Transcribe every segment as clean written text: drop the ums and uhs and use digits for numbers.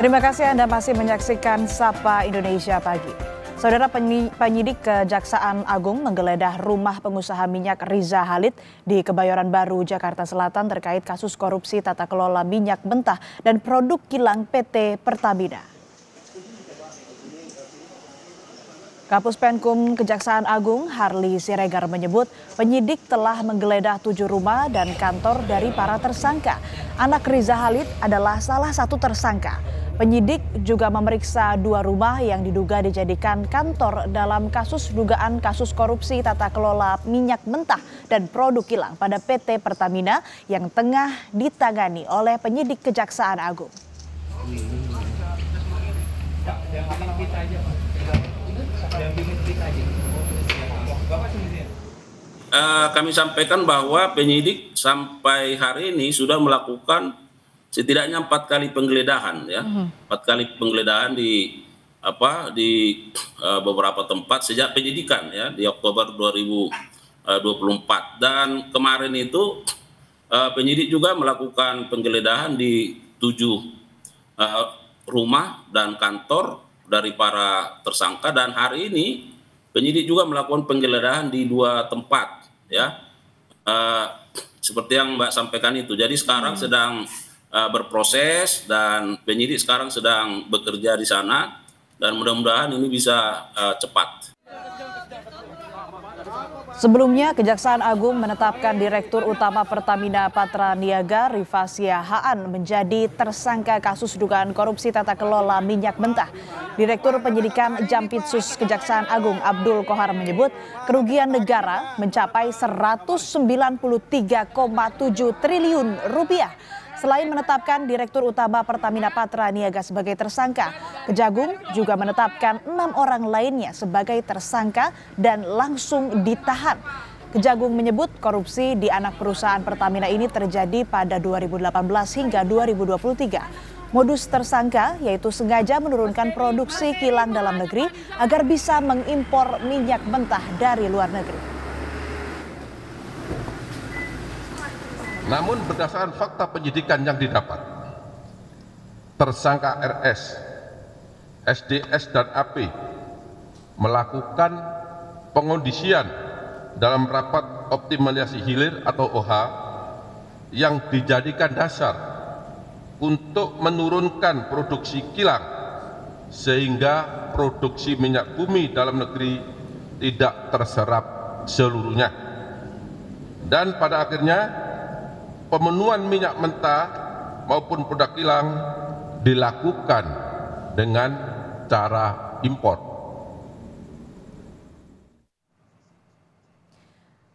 Terima kasih Anda masih menyaksikan Sapa Indonesia Pagi. Saudara, penyidik Kejaksaan Agung menggeledah rumah pengusaha minyak Riza Khalid di Kebayoran Baru, Jakarta Selatan terkait kasus korupsi tata kelola minyak mentah dan produk kilang PT Pertamina. Kapus Penkum Kejaksaan Agung Harli Siregar menyebut penyidik telah menggeledah 7 rumah dan kantor dari para tersangka. Anak Riza Khalid adalah salah satu tersangka. Penyidik juga memeriksa 2 rumah yang diduga dijadikan kantor dalam kasus dugaan kasus korupsi tata kelola minyak mentah dan produk kilang pada PT Pertamina yang tengah ditangani oleh penyidik Kejaksaan Agung. Kami sampaikan bahwa penyidik sampai hari ini sudah melakukan setidaknya 4 kali penggeledahan, ya, 4 kali penggeledahan di beberapa tempat sejak penyidikan, ya, di Oktober 2024 dan kemarin itu penyidik juga melakukan penggeledahan di 7 rumah dan kantor dari para tersangka, dan hari ini penyidik juga melakukan penggeledahan di 2 tempat, ya, seperti yang Mbak sampaikan itu. Jadi sekarang sedang berproses dan penyidik sekarang sedang bekerja di sana dan mudah-mudahan ini bisa cepat. Sebelumnya, Kejaksaan Agung menetapkan Direktur Utama Pertamina Patraniaga Rifasia Haan menjadi tersangka kasus dugaan korupsi tata kelola minyak mentah. Direktur Penyidikan Jampitsus Kejaksaan Agung Abdul Kohar menyebut kerugian negara mencapai 193,7 triliun rupiah. Selain menetapkan Direktur Utama Pertamina Patraniaga sebagai tersangka, Kejagung juga menetapkan 6 orang lainnya sebagai tersangka dan langsung ditahan. Kejagung menyebut korupsi di anak perusahaan Pertamina ini terjadi pada 2018 hingga 2023. Modus tersangka yaitu sengaja menurunkan produksi kilang dalam negeri agar bisa mengimpor minyak mentah dari luar negeri. Namun berdasarkan fakta penyidikan yang didapat, tersangka RS, SDS dan AP melakukan pengondisian dalam rapat optimalisasi hilir atau OH yang dijadikan dasar untuk menurunkan produksi kilang sehingga produksi minyak bumi dalam negeri tidak terserap seluruhnya. Dan pada akhirnya pemenuhan minyak mentah maupun produk kilang dilakukan dengan cara impor.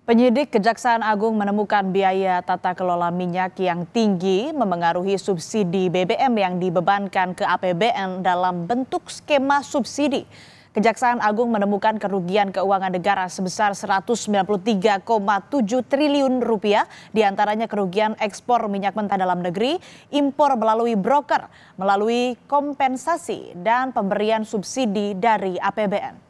Penyidik Kejaksaan Agung menemukan biaya tata kelola minyak yang tinggi memengaruhi subsidi BBM yang dibebankan ke APBN dalam bentuk skema subsidi. Kejaksaan Agung menemukan kerugian keuangan negara sebesar 193,7 triliun rupiah, diantaranya kerugian ekspor minyak mentah dalam negeri, impor melalui broker, melalui kompensasi, dan pemberian subsidi dari APBN.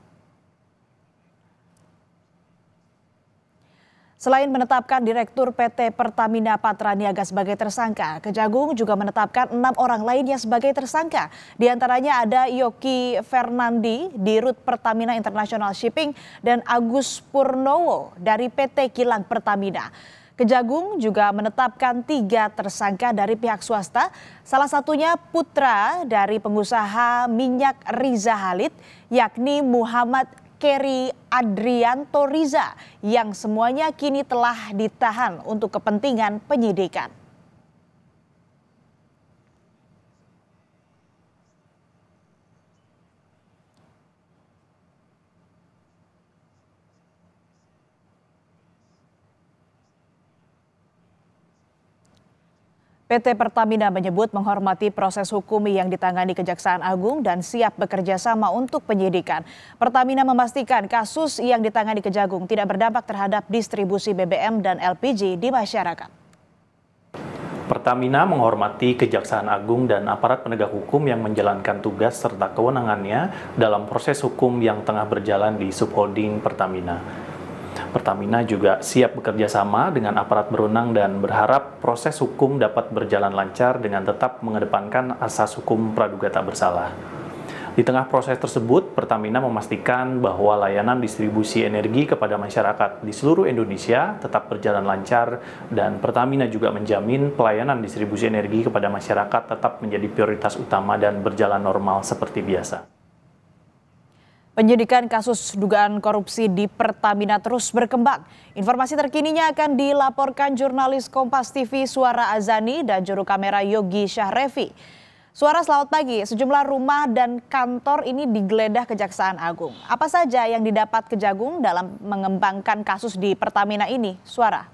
Selain menetapkan Direktur PT Pertamina Patraniaga sebagai tersangka, Kejagung juga menetapkan 6 orang lainnya sebagai tersangka. Di antaranya ada Yoki Fernandi di Rut Pertamina International Shipping dan Agus Purnowo dari PT Kilang Pertamina. Kejagung juga menetapkan 3 tersangka dari pihak swasta, salah satunya putra dari pengusaha minyak Riza Khalid, yakni Muhammad Keri Adrianto Riza, yang semuanya kini telah ditahan untuk kepentingan penyidikan. PT Pertamina menyebut menghormati proses hukum yang ditangani Kejaksaan Agung dan siap bekerja sama untuk penyidikan. Pertamina memastikan kasus yang ditangani Kejagung tidak berdampak terhadap distribusi BBM dan LPG di masyarakat. Pertamina menghormati Kejaksaan Agung dan aparat penegak hukum yang menjalankan tugas serta kewenangannya dalam proses hukum yang tengah berjalan di subholding Pertamina. Pertamina juga siap bekerja sama dengan aparat berwenang dan berharap proses hukum dapat berjalan lancar dengan tetap mengedepankan asas hukum praduga tak bersalah. Di tengah proses tersebut, Pertamina memastikan bahwa layanan distribusi energi kepada masyarakat di seluruh Indonesia tetap berjalan lancar dan Pertamina juga menjamin pelayanan distribusi energi kepada masyarakat tetap menjadi prioritas utama dan berjalan normal seperti biasa. Penyidikan kasus dugaan korupsi di Pertamina terus berkembang. Informasi terkininya akan dilaporkan jurnalis Kompas TV Suara Azani dan juru kamera Yogi Syahrevi. Suara, selamat pagi. Sejumlah rumah dan kantor ini digeledah Kejaksaan Agung. Apa saja yang didapat Kejagung dalam mengembangkan kasus di Pertamina ini? Suara.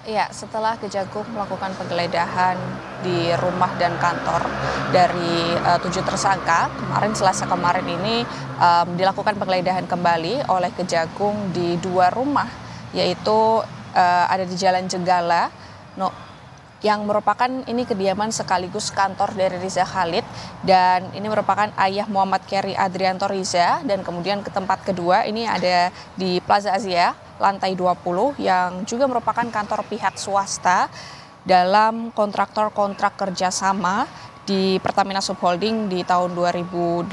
Ya, setelah Kejagung melakukan penggeledahan di rumah dan kantor dari 7 tersangka, Selasa kemarin ini dilakukan penggeledahan kembali oleh Kejagung di 2 rumah, yaitu ada di Jalan Jenggala, yang merupakan ini kediaman sekaligus kantor dari Riza Khalid, dan ini merupakan ayah Muhammad Keri Adrianto Riza, dan kemudian ke tempat kedua ini ada di Plaza Asia lantai 20 yang juga merupakan kantor pihak swasta dalam kontrak kerjasama di Pertamina Subholding di tahun 2018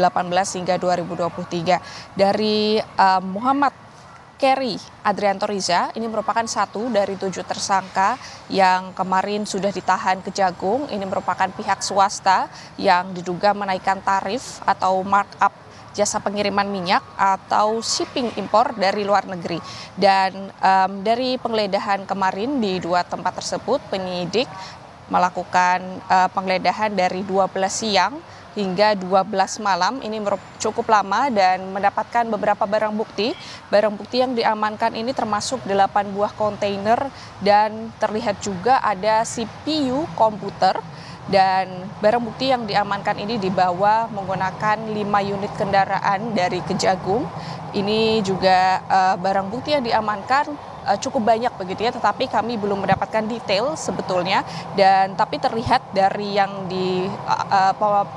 hingga 2023. Dari Muhammad Keri Adrianto Riza ini merupakan satu dari 7 tersangka yang kemarin sudah ditahan Kejagung. Ini merupakan pihak swasta yang diduga menaikkan tarif atau markup jasa pengiriman minyak atau shipping impor dari luar negeri. Dan dari penggeledahan kemarin di 2 tempat tersebut, penyidik melakukan penggeledahan dari 12 siang hingga 12 malam. Ini cukup lama dan mendapatkan beberapa barang bukti. Barang bukti yang diamankan ini termasuk 8 buah kontainer dan terlihat juga ada CPU komputer. Dan barang bukti yang diamankan ini dibawa menggunakan 5 unit kendaraan dari Kejagung. Ini juga barang bukti yang diamankan cukup banyak begitu ya, tetapi kami belum mendapatkan detail sebetulnya. Dan tapi terlihat dari yang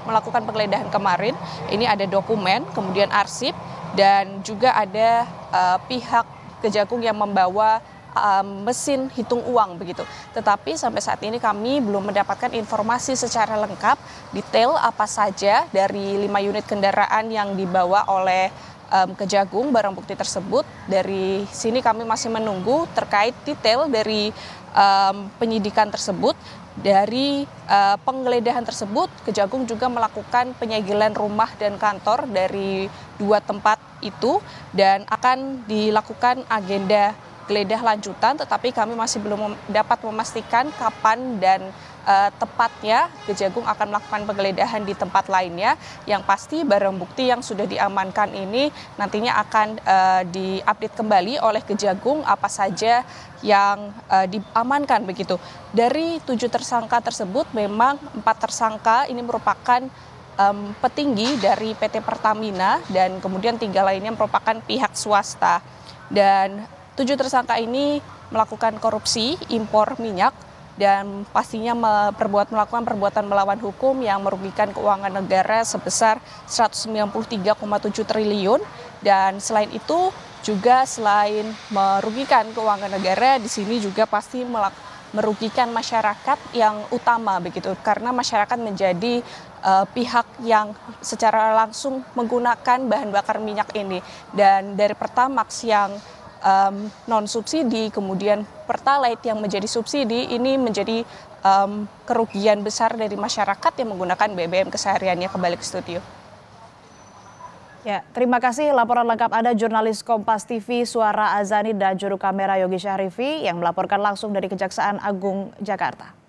melakukan penggeledahan kemarin, ini ada dokumen, kemudian arsip, dan juga ada pihak Kejagung yang membawa mesin hitung uang begitu. Tetapi sampai saat ini kami belum mendapatkan informasi secara lengkap detail apa saja dari 5 unit kendaraan yang dibawa oleh Kejagung barang bukti tersebut. Dari sini kami masih menunggu terkait detail dari penyidikan tersebut. Dari penggeledahan tersebut, Kejagung juga melakukan penyegelan rumah dan kantor dari 2 tempat itu dan akan dilakukan agenda geledah lanjutan, tetapi kami masih belum dapat memastikan kapan dan tepatnya Kejagung akan melakukan penggeledahan di tempat lainnya. Yang pasti barang bukti yang sudah diamankan ini nantinya akan diupdate kembali oleh Kejagung apa saja yang diamankan begitu. Dari 7 tersangka tersebut memang 4 tersangka ini merupakan petinggi dari PT Pertamina dan kemudian 3 lainnya merupakan pihak swasta. Dan 7 tersangka ini melakukan korupsi impor minyak dan pastinya melakukan perbuatan melawan hukum yang merugikan keuangan negara sebesar 193,7 triliun. Dan selain itu juga selain merugikan keuangan negara, di sini juga pasti merugikan masyarakat yang utama begitu, karena masyarakat menjadi pihak yang secara langsung menggunakan bahan bakar minyak ini. Dan dari Pertamax yang non subsidi, kemudian Pertalite yang menjadi subsidi, ini menjadi kerugian besar dari masyarakat yang menggunakan BBM kesehariannya. Kembali ke studio. Ya, terima kasih laporan lengkap Anda jurnalis Kompas TV Suara Azani dan juru kamera Yogi Syahrevi yang melaporkan langsung dari Kejaksaan Agung Jakarta.